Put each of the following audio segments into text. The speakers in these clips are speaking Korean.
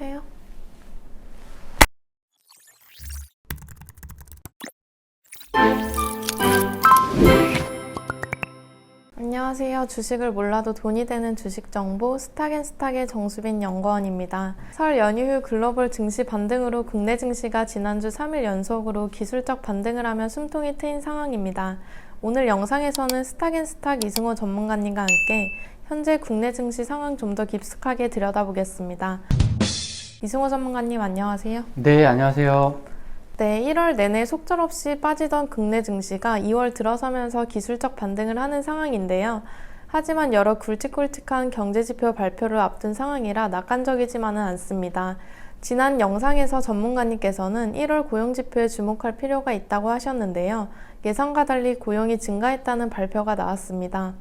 해요? 안녕하세요. 주식을 몰라도 돈이 되는 주식 정보 스탁앤스탁의 정수빈 연구원입니다. 설 연휴 후 글로벌 증시 반등으로 국내 증시가 지난주 3일 연속으로 기술적 반등을 하며 숨통이 트인 상황입니다. 오늘 영상에서는 스탁앤스탁 이승호 전문가님과 함께 현재 국내 증시 상황 좀 더 깊숙하게 들여다보겠습니다. 이승호 전문가님 안녕하세요. 네, 안녕하세요. 네, 1월 내내 속절없이 빠지던 국내 증시가 2월 들어서면서 기술적 반등을 하는 상황인데요. 하지만 여러 굵직굵직한 경제지표 발표를 앞둔 상황이라 낙관적이지만은 않습니다. 지난 영상에서 전문가님께서는 1월 고용지표에 주목할 필요가 있다고 하셨는데요. 예상과 달리 고용이 증가했다는 발표가 나왔습니다.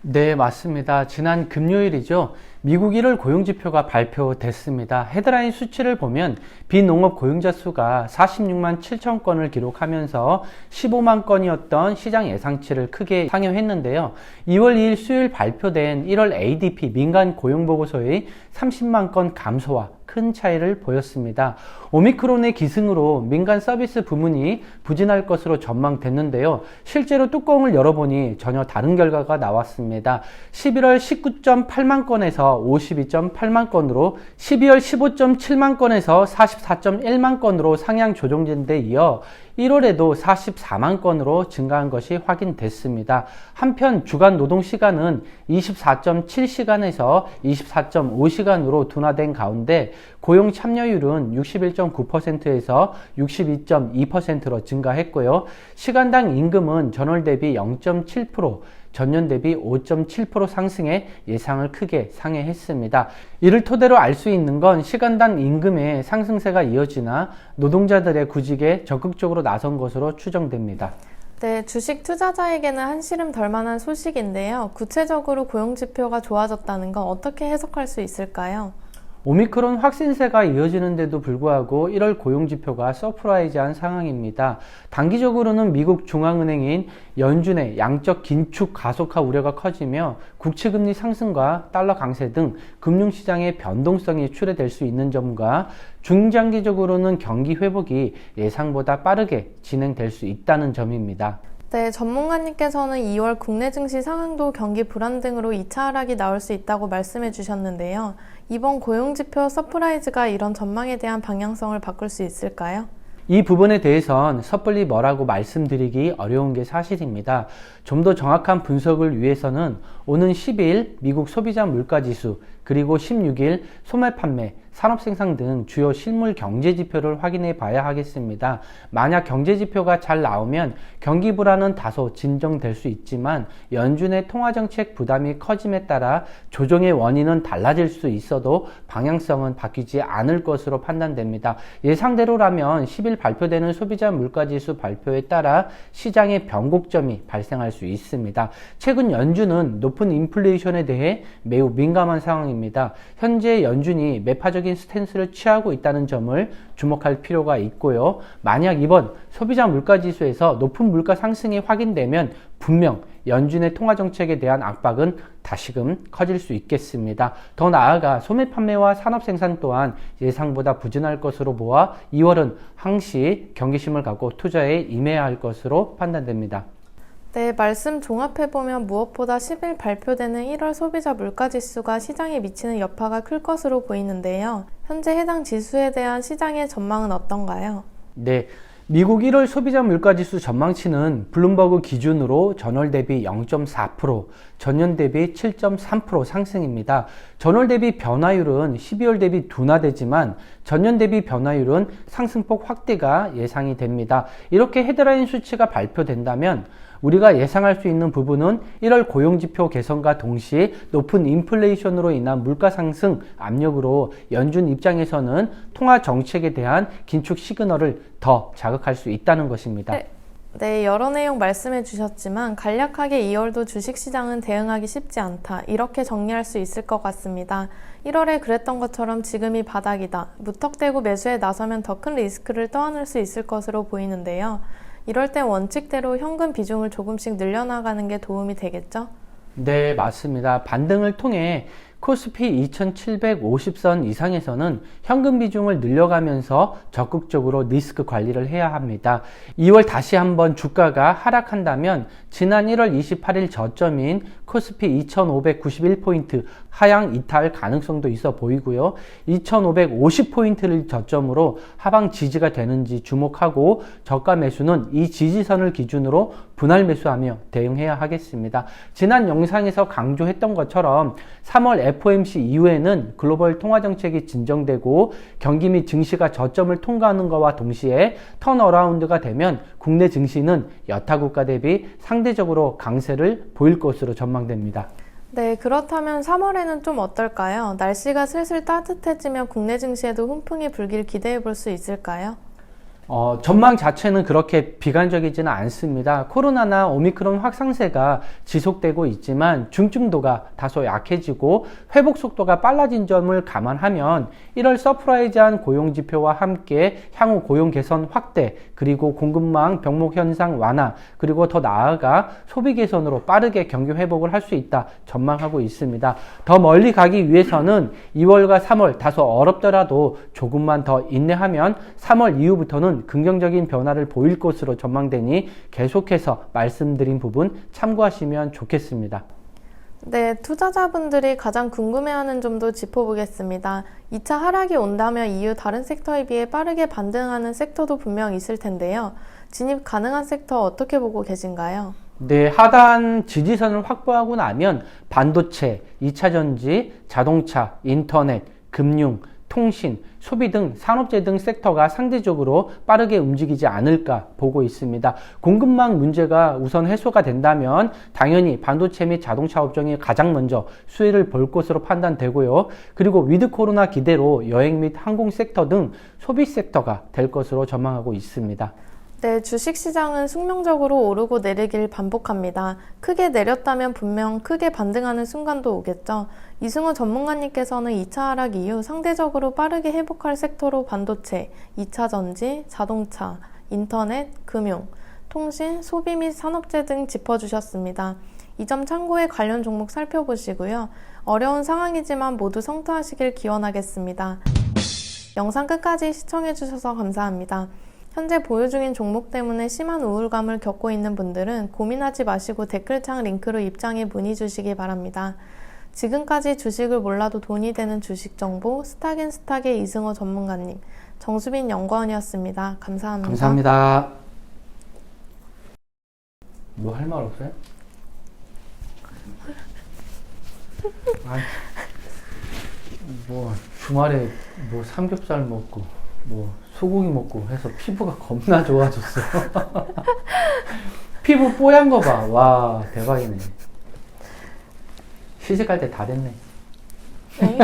네, 맞습니다. 지난 금요일이죠. 미국 1월 고용지표가 발표됐습니다. 헤드라인 수치를 보면 비농업 고용자 수가 46만 7천 건을 기록하면서 15만 건이었던 시장 예상치를 크게 상회했는데요. 2월 2일 수요일 발표된 1월 ADP 민간 고용보고서의 30만 건 감소와 큰 차이를 보였습니다. 오미크론의 기승으로 민간 서비스 부문이 부진할 것으로 전망됐는데요. 실제로 뚜껑을 열어보니 전혀 다른 결과가 나왔습니다. 11월 19.8만 건에서 52.8만 건으로 12월 15.7만 건에서 44.1만 건으로 상향 조정된 데 이어 1월에도 44만 건으로 증가한 것이 확인됐습니다. 한편 주간 노동시간은 24.7시간에서 24.5시간으로 둔화된 가운데 고용 참여율은 61.9%에서 62.2%로 증가했고요. 시간당 임금은 전월 대비 0.7%, 전년 대비 5.7% 상승해 예상을 크게 상회했습니다. 이를 토대로 알 수 있는 건 시간당 임금의 상승세가 이어지나 노동자들의 구직에 적극적으로 나선 것으로 추정됩니다. 네, 주식 투자자에게는 한시름 덜 만한 소식인데요. 구체적으로 고용지표가 좋아졌다는 건 어떻게 해석할 수 있을까요? 오미크론 확진세가 이어지는데도 불구하고 1월 고용지표가 서프라이즈한 상황입니다. 단기적으로는 미국 중앙은행인 연준의 양적 긴축 가속화 우려가 커지며 국채금리 상승과 달러 강세 등 금융시장의 변동성이 출해될 수 있는 점과 중장기적으로는 경기 회복이 예상보다 빠르게 진행될 수 있다는 점입니다. 네, 전문가님께서는 2월 국내 증시 상황도 경기 불안 등으로 2차 하락이 나올 수 있다고 말씀해 주셨는데요. 이번 고용지표 서프라이즈가 이런 전망에 대한 방향성을 바꿀 수 있을까요? 이 부분에 대해선 섣불리 뭐라고 말씀드리기 어려운 게 사실입니다. 좀 더 정확한 분석을 위해서는 오는 10일 미국 소비자 물가지수 그리고 16일 소매 판매, 산업생산 등 주요 실물 경제지표를 확인해 봐야 하겠습니다. 만약 경제지표가 잘 나오면 경기 불안은 다소 진정될 수 있지만 연준의 통화정책 부담이 커짐에 따라 조정의 원인은 달라질 수 있어도 방향성은 바뀌지 않을 것으로 판단됩니다. 예상대로라면 10일 발표되는 소비자 물가지수 발표에 따라 시장의 변곡점이 발생할 수 있습니다. 최근 연준은 높은 인플레이션에 대해 매우 민감한 상황입니다. 현재 연준이 매파적인 스탠스를 취하고 있다는 점을 주목할 필요가 있고요. 만약 이번 소비자 물가지수에서 높은 물가 상승이 확인되면 분명 연준의 통화정책에 대한 압박은 다시금 커질 수 있겠습니다. 더 나아가 소매 판매와 산업생산 또한 예상보다 부진할 것으로 보아 2월은 항시 경계심을 갖고 투자에 임해야 할 것으로 판단됩니다. 네, 말씀 종합해보면 무엇보다 10일 발표되는 1월 소비자 물가지수가 시장에 미치는 여파가 클 것으로 보이는데요. 현재 해당 지수에 대한 시장의 전망은 어떤가요? 네. 미국 1월 소비자 물가지수 전망치는 블룸버그 기준으로 전월 대비 0.4%, 전년 대비 7.3% 상승입니다. 전월 대비 변화율은 12월 대비 둔화되지만 전년 대비 변화율은 상승폭 확대가 예상이 됩니다. 이렇게 헤드라인 수치가 발표된다면 우리가 예상할 수 있는 부분은 1월 고용지표 개선과 동시에 높은 인플레이션으로 인한 물가 상승 압력으로 연준 입장에서는 통화 정책에 대한 긴축 시그널을 더 자극할 수 있다는 것입니다. 네, 여러 내용 말씀해 주셨지만 간략하게 2월도 주식시장은 대응하기 쉽지 않다. 이렇게 정리할 수 있을 것 같습니다. 1월에 그랬던 것처럼 지금이 바닥이다. 무턱대고 매수에 나서면 더 큰 리스크를 떠안을 수 있을 것으로 보이는데요. 이럴 땐 원칙대로 현금 비중을 조금씩 늘려나가는 게 도움이 되겠죠? 네, 맞습니다. 반등을 통해 코스피 2750선 이상에서는 현금 비중을 늘려가면서 적극적으로 리스크 관리를 해야 합니다. 2월 다시 한번 주가가 하락한다면 지난 1월 28일 저점인 코스피 2591포인트 하향 이탈 가능성도 있어 보이고요. 2550포인트를 저점으로 하방 지지가 되는지 주목하고 저가 매수는 이 지지선을 기준으로 분할 매수하며 대응해야 하겠습니다. 지난 영상에서 강조했던 것처럼 3월 FOMC 이후에는 글로벌 통화정책이 진정되고 경기 및 증시가 저점을 통과하는 것과 동시에 턴어라운드가 되면 국내 증시는 여타 국가 대비 상대적으로 강세를 보일 것으로 전망됩니다. 네, 그렇다면 3월에는 좀 어떨까요? 날씨가 슬슬 따뜻해지면 국내 증시에도 훈풍이 불길 기대해 볼 수 있을까요? 전망 자체는 그렇게 비관적이지는 않습니다. 코로나나 오미크론 확산세가 지속되고 있지만 중증도가 다소 약해지고 회복 속도가 빨라진 점을 감안하면 1월 서프라이즈한 고용지표와 함께 향후 고용 개선 확대, 그리고 공급망 병목 현상 완화, 그리고 더 나아가 소비 개선으로 빠르게 경기 회복을 할 수 있다 전망하고 있습니다. 더 멀리 가기 위해서는 2월과 3월 다소 어렵더라도 조금만 더 인내하면 3월 이후부터는 긍정적인 변화를 보일 것으로 전망되니 계속해서 말씀드린 부분 참고하시면 좋겠습니다. 네, 투자자분들이 가장 궁금해하는 점도 짚어보겠습니다. 2차 하락이 온다면 이후 다른 섹터에 비해 빠르게 반등하는 섹터도 분명 있을 텐데요. 진입 가능한 섹터 어떻게 보고 계신가요? 네, 하단 지지선을 확보하고 나면 반도체, 2차전지, 자동차, 인터넷, 금융, 통신, 소비 등 산업재 등 섹터가 상대적으로 빠르게 움직이지 않을까 보고 있습니다. 공급망 문제가 우선 해소가 된다면 당연히 반도체 및 자동차 업종이 가장 먼저 수혜를 볼 것으로 판단되고요. 그리고 위드 코로나 기대로 여행 및 항공 섹터 등 소비 섹터가 될 것으로 전망하고 있습니다. 네, 주식시장은 숙명적으로 오르고 내리길 반복합니다. 크게 내렸다면 분명 크게 반등하는 순간도 오겠죠. 이승우 전문가님께서는 2차 하락 이후 상대적으로 빠르게 회복할 섹터로 반도체, 2차 전지, 자동차, 인터넷, 금융, 통신, 소비 및 산업재 등 짚어주셨습니다. 이 점 참고해 관련 종목 살펴보시고요. 어려운 상황이지만 모두 성투하시길 기원하겠습니다. 영상 끝까지 시청해주셔서 감사합니다. 현재 보유 중인 종목 때문에 심한 우울감을 겪고 있는 분들은 고민하지 마시고 댓글창 링크로 입장에 문의 주시기 바랍니다. 지금까지 주식을 몰라도 돈이 되는 주식 정보 스탁앤스탁의 이승호 전문가님, 정수빈 연구원이었습니다. 감사합니다. 감사합니다. 뭐 할 말 없어요? 아이, 뭐 주말에 뭐 삼겹살 먹고 뭐 소고기 먹고 해서 피부가 겁나 좋아졌어. 피부 뽀얀 거 봐. 와, 대박이네. 시집갈 때 다 됐네. 네.